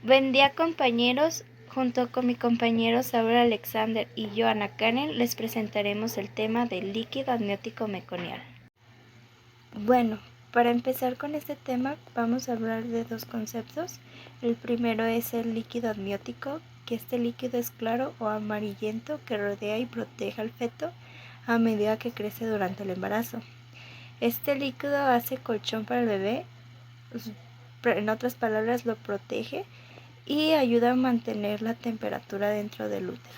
Buen día, compañeros. Junto con mi compañero Saúl Alexander y Joana Karen les presentaremos el tema del líquido amniótico meconial. Bueno, para empezar con este tema vamos a hablar de dos conceptos. El primero es el líquido amniótico, que este líquido es claro o amarillento que rodea y protege al feto a medida que crece durante el embarazo. Este líquido hace colchón para el bebé, en otras palabras lo protege y ayuda a mantener la temperatura dentro del útero.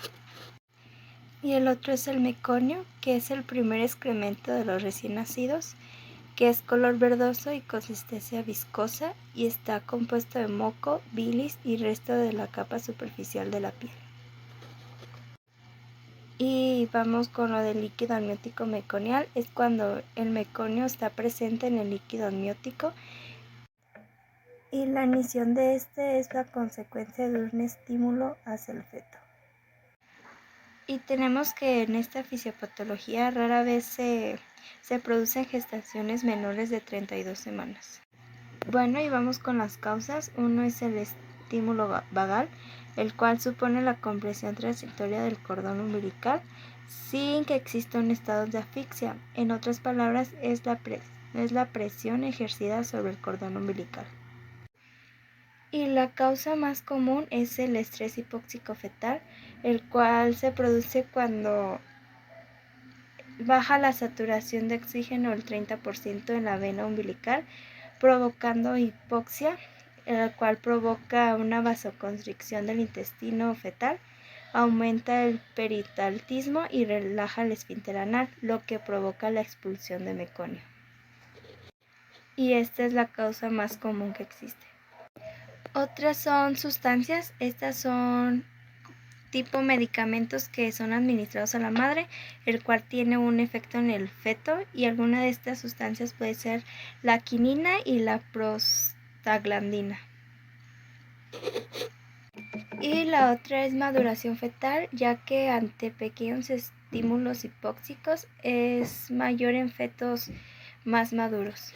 Y el otro es el meconio, que es el primer excremento de los recién nacidos, que es color verdoso y consistencia viscosa y está compuesto de moco, bilis y resto de la capa superficial de la piel. Y vamos con lo del líquido amniótico meconial, es cuando el meconio está presente en el líquido amniótico y la emisión de este es la consecuencia de un estímulo hacia el feto. Y tenemos que en esta fisiopatología rara vez se producen gestaciones menores de 32 semanas. Bueno, y vamos con las causas. Uno es el estímulo vagal, el cual supone la compresión transitoria del cordón umbilical sin que exista un estado de asfixia. En otras palabras, es la presión ejercida sobre el cordón umbilical. Y la causa más común es el estrés hipóxico fetal, el cual se produce cuando baja la saturación de oxígeno el 30% en la vena umbilical, provocando hipoxia, el cual provoca una vasoconstricción del intestino fetal, aumenta el peritaltismo y relaja el esfínter anal, lo que provoca la expulsión de meconio. Y esta es la causa más común que existe. Otras son sustancias, estas son tipo medicamentos que son administrados a la madre, el cual tiene un efecto en el feto, y alguna de estas sustancias puede ser la quinina y la prostaglandina. Y la otra es maduración fetal, ya que ante pequeños estímulos hipóxicos es mayor en fetos más maduros.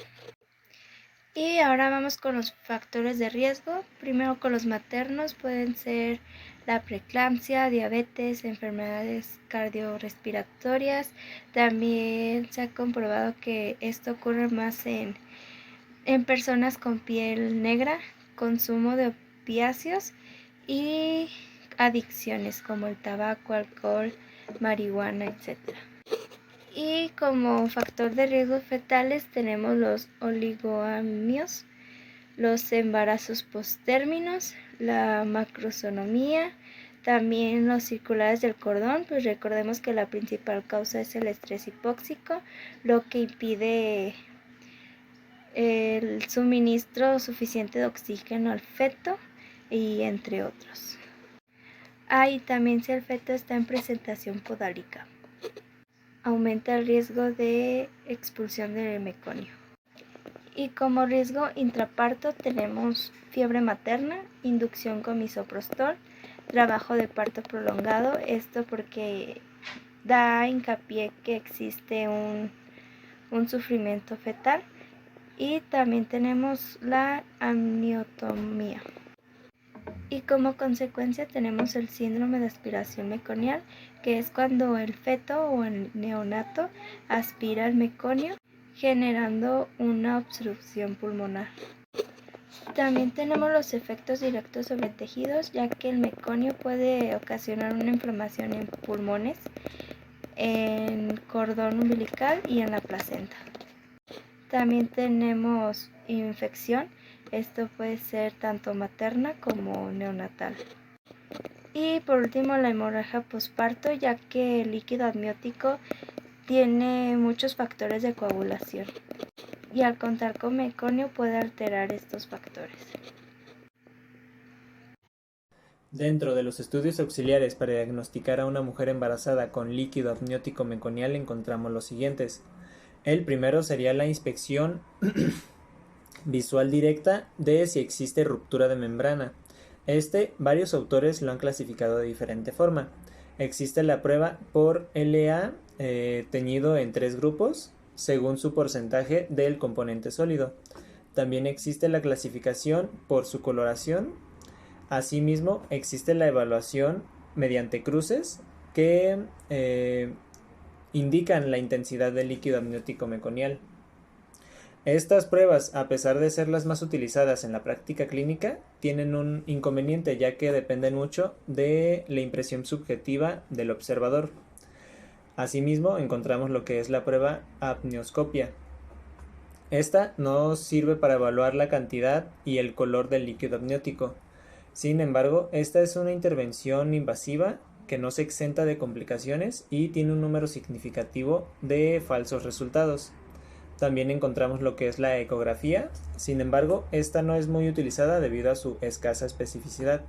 Y ahora vamos con los factores de riesgo. Primero con los maternos pueden ser la preeclampsia, diabetes, enfermedades cardiorrespiratorias. También se ha comprobado que esto ocurre más en personas con piel negra, consumo de opiáceos y adicciones como el tabaco, alcohol, marihuana, etc. Y como factor de riesgo fetales tenemos los oligoamios, los embarazos postérminos, la macrosonomía, también los circulares del cordón, pues recordemos que la principal causa es el estrés hipóxico, lo que impide el suministro suficiente de oxígeno al feto y entre otros. Y también si el feto está en presentación podálica, aumenta el riesgo de expulsión del meconio. Y como riesgo intraparto tenemos fiebre materna, inducción con misoprostol, trabajo de parto prolongado, esto porque da hincapié que existe un sufrimiento fetal, y también tenemos la amniotomía. Y como consecuencia tenemos el síndrome de aspiración meconial, que es cuando el feto o el neonato aspira el meconio, generando una obstrucción pulmonar. También tenemos los efectos directos sobre tejidos, ya que el meconio puede ocasionar una inflamación en pulmones, en cordón umbilical y en la placenta. También tenemos infección, esto puede ser tanto materna como neonatal. Y por último la hemorragia posparto, ya que el líquido amniótico tiene muchos factores de coagulación y al contar con meconio puede alterar estos factores. Dentro de los estudios auxiliares para diagnosticar a una mujer embarazada con líquido amniótico meconial encontramos los siguientes. El primero sería la inspección visual directa de si existe ruptura de membrana. Varios autores lo han clasificado de diferente forma. Existe la prueba por LA teñido en 3 grupos según su porcentaje del componente sólido. También existe la clasificación por su coloración, Asimismo, existe la evaluación mediante cruces que indican la intensidad del líquido amniótico meconial. Estas pruebas, a pesar de ser las más utilizadas en la práctica clínica, tienen un inconveniente, ya que dependen mucho de la impresión subjetiva del observador. Asimismo, encontramos lo que es la prueba apneoscopia. Esta no sirve para evaluar la cantidad y el color del líquido amniótico. Sin embargo, esta es una intervención invasiva que no se exenta de complicaciones y tiene un número significativo de falsos resultados. También encontramos lo que es la ecografía. Sin embargo, esta no es muy utilizada debido a su escasa especificidad,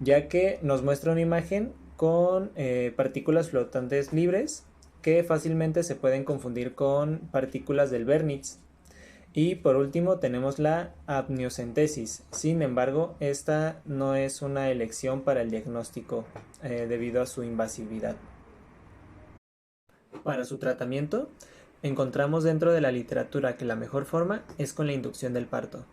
ya que nos muestra una imagen con partículas flotantes libres que fácilmente se pueden confundir con partículas del vernitz. Y por último tenemos la amniocentesis. Sin embargo, esta no es una elección para el diagnóstico debido a su invasividad. Para su tratamiento, encontramos dentro de la literatura que la mejor forma es con la inducción del parto.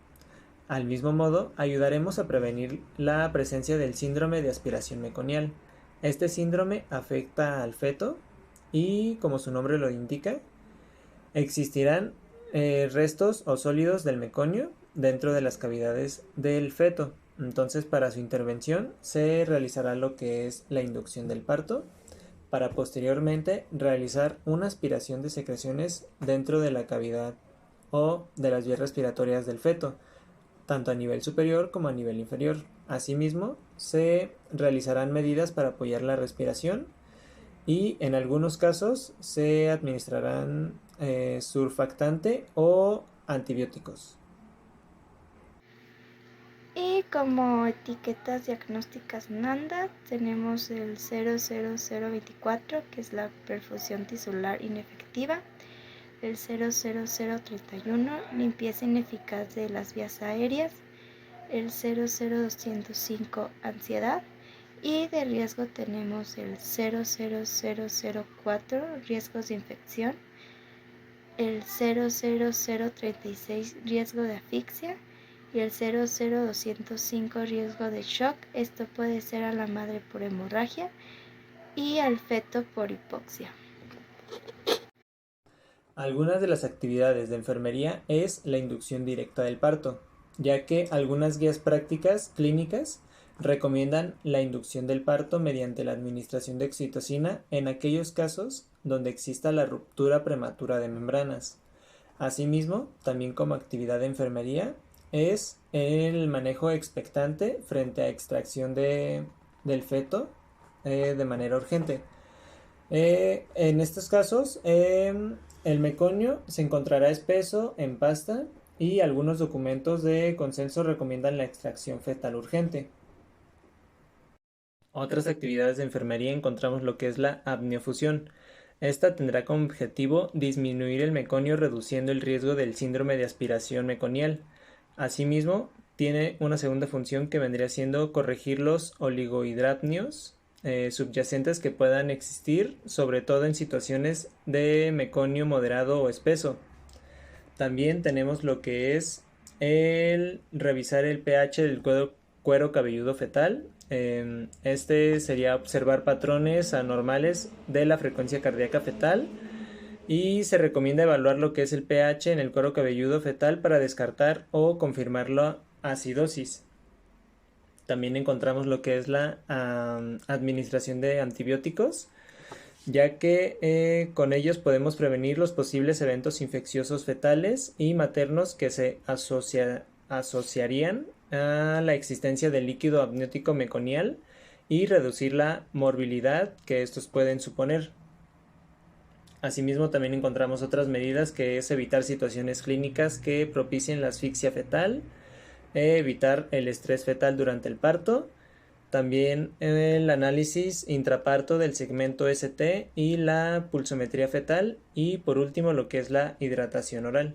Al mismo modo, ayudaremos a prevenir la presencia del síndrome de aspiración meconial. Este síndrome afecta al feto y, como su nombre lo indica, existirán restos o sólidos del meconio dentro de las cavidades del feto. Entonces, para su intervención se realizará lo que es la inducción del parto, para posteriormente realizar una aspiración de secreciones dentro de la cavidad o de las vías respiratorias del feto, tanto a nivel superior como a nivel inferior. Asimismo, se realizarán medidas para apoyar la respiración y en algunos casos se administrarán surfactante o antibióticos. Y como etiquetas diagnósticas NANDA tenemos el 00024, que es la perfusión tisular inefectiva, el 00031, limpieza ineficaz de las vías aéreas, el 00205, ansiedad, y de riesgo tenemos el 00004, riesgos de infección, el 00036, riesgo de asfixia, y el 00205, riesgo de shock. Esto puede ser a la madre por hemorragia y al feto por hipoxia. Algunas de las actividades de enfermería es la inducción directa del parto, ya que algunas guías prácticas clínicas recomiendan la inducción del parto mediante la administración de oxitocina en aquellos casos donde exista la ruptura prematura de membranas. Asimismo, también como actividad de enfermería es el manejo expectante frente a extracción del feto de manera urgente. En estos casos, el meconio se encontrará espeso en pasta y algunos documentos de consenso recomiendan la extracción fetal urgente. Otras actividades de enfermería encontramos lo que es la apneofusión. Esta tendrá como objetivo disminuir el meconio reduciendo el riesgo del síndrome de aspiración meconial. Asimismo, tiene una segunda función que vendría siendo corregir los oligohidratnios subyacentes que puedan existir, sobre todo en situaciones de meconio moderado o espeso. También tenemos lo que es el revisar el pH del cuero cabelludo fetal. Este sería observar patrones anormales de la frecuencia cardíaca fetal. Y se recomienda evaluar lo que es el pH en el cuero cabelludo fetal para descartar o confirmar la acidosis. También encontramos lo que es la administración de antibióticos, ya que con ellos podemos prevenir los posibles eventos infecciosos fetales y maternos que se asociarían a la existencia del líquido amniótico meconial y reducir la morbilidad que estos pueden suponer. Asimismo, también encontramos otras medidas que es evitar situaciones clínicas que propicien la asfixia fetal, evitar el estrés fetal durante el parto, también el análisis intraparto del segmento ST y la pulsometría fetal y por último lo que es la hidratación oral.